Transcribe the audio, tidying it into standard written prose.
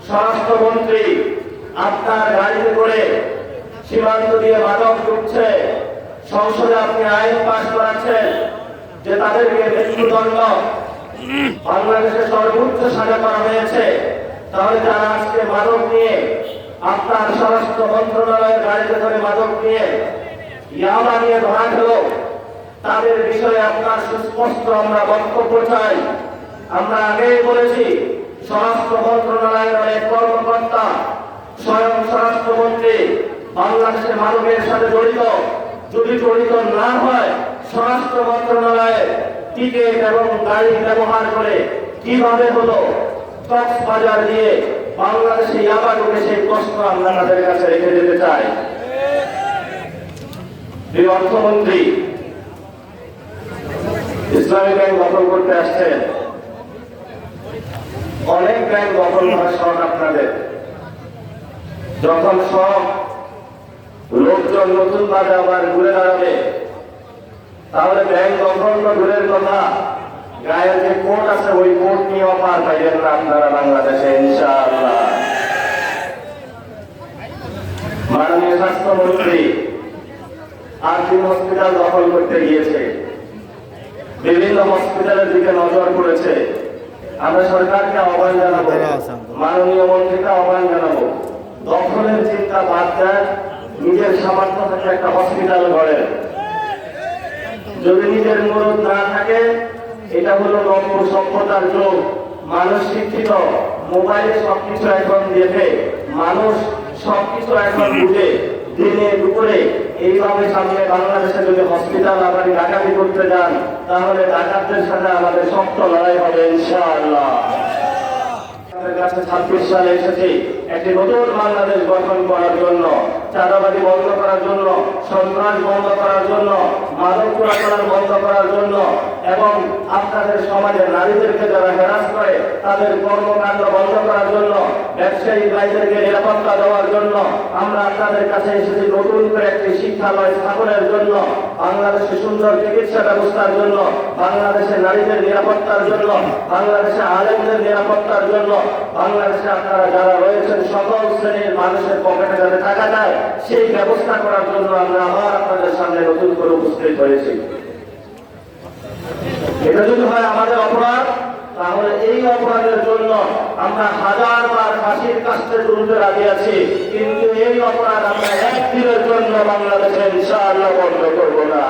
স্বরাষ্ট্রমন্ত্রী আপনার গাড়িতে করে সীমান্ত দিয়ে মাদক ঢুকছে, সংসদে আপনি আইন পাস করাচ্ছেন যে তাদেরকে মৃত্যুদণ্ড বাংলাদেশের সর্বোচ্চ সাজা করা হয়েছে, তাহলে যারা আজকে মাদক নিয়ে আপনার স্বরাষ্ট্র মন্ত্রণালয়ের গাড়িতে করে মাদক নিয়ে ইয়াবা নিয়ে ধরা খেল, তাদের বিষয়ে আপনার সুস্পষ্ট আমরা বক্তব্য চাই। আমরা আগেই বলেছি, স্বরাষ্ট্র মন্ত্রণালয়ের অনেক কর্মকর্তা, স্বয়ং স্বরাষ্ট্রমন্ত্রী বাংলাদেশের মাদকের সাথে জড়িত। যদি জড়িত না হয়, স্বরাষ্ট্র মন্ত্রণালয়ের টিকিট এবং গাড়ি ব্যবহার করে কিভাবে হলো কক্সবাজার দিয়ে বাংলাদেশে ইয়াবা ঢুকে, সেই প্রশ্ন আমরা তাদের কাছে রেখে যেতে চাই। অর্থমন্ত্রী ইসলামী ব্যাংক দখল করতে আসছেন, অনেক ব্যাংক দখল করার শখ আপনাদের। যখন সব লোকজন নতুন ভাবে আবার ঘুরে দাঁড়াবে, তাহলে ব্যাংক দখল তো দূরের কথা, গায়ের যে কোর্ট আছে ওই কোর্ট নিয়ে অপার পাইবেন না আপনারা বাংলাদেশে ইনশাআল্লাহ। মাননীয় স্বাস্থ্যমন্ত্রী আরজিন হসপিটাল দখল করতে গিয়েছে, বিভিন্ন হসপিটালের দিকে নজর পড়েছে। আমরা সরকারকে আহ্বান জানাবো, মাননীয় মন্ত্রীকে আহ্বান জানাবো, দখলের চিন্তা বাদ দেন, নিজের সামর্থ্য থেকে একটা হসপিটাল গড়েন। যদি নিজের মুরত না থাকে, এটা হলো নব্য সভ্যতার যুগ। মানুষ শিক্ষিত, মোবাইলে সবকিছু এখন দেখে, মানুষ সবকিছু এখন বুঝে। দিনে দুপুরে এইভাবে সামনে বাংলাদেশে যদি হসপিটাল আবার ডাকাতি করতে যান, তাহলে ডাকাতদের সাথে আমাদের শক্ত লড়াই হবে ইনশাআল্লাহ। 26 সালে এসেছি একটি নতুন বাংলাদেশ গঠন করার জন্য, চাঁদাবাজি বন্ধ করার জন্য, সন্ত্রাস বন্ধ করার জন্য, মাদক চোরাচালান বন্ধ করার জন্য, এবং আপনাদের সমাজে নারীদেরকে যারা হ্যারাস করে তাদের কর্মকাণ্ড বন্ধ করার জন্য, ব্যবসায়ী ভাইদেরকে নিরাপত্তা দেওয়ার জন্য আমরা আপনাদের কাছে এসেছি। নতুন করে একটি শিক্ষালয় স্থাপনের জন্য, বাংলাদেশে সুন্দর চিকিৎসা ব্যবস্থার জন্য, বাংলাদেশের নারীদের নিরাপত্তার জন্য, বাংলাদেশে আলেমদের নিরাপত্তার জন্য, বাংলাদেশে আপনারা যারা রয়েছেন সকল শ্রেণীর মানুষের পকেটে যাতে টাকা দেয় সেই ব্যবস্থা করার জন্য আমরা আবার আপনাদের সামনে নতুন করে উপস্থিত হয়েছি। এটা যদি হয় আমাদের অপরাধ, তাহলে এই অপরাধের জন্য আমরা 1000 বার ফাঁসির কাস্তে তুলতে রাজি আছি, কিন্তু এই অপরাধ আমরা একদিনের জন্য বাংলাদেশে ইনশাআল্লাহ বন্ধ করব না।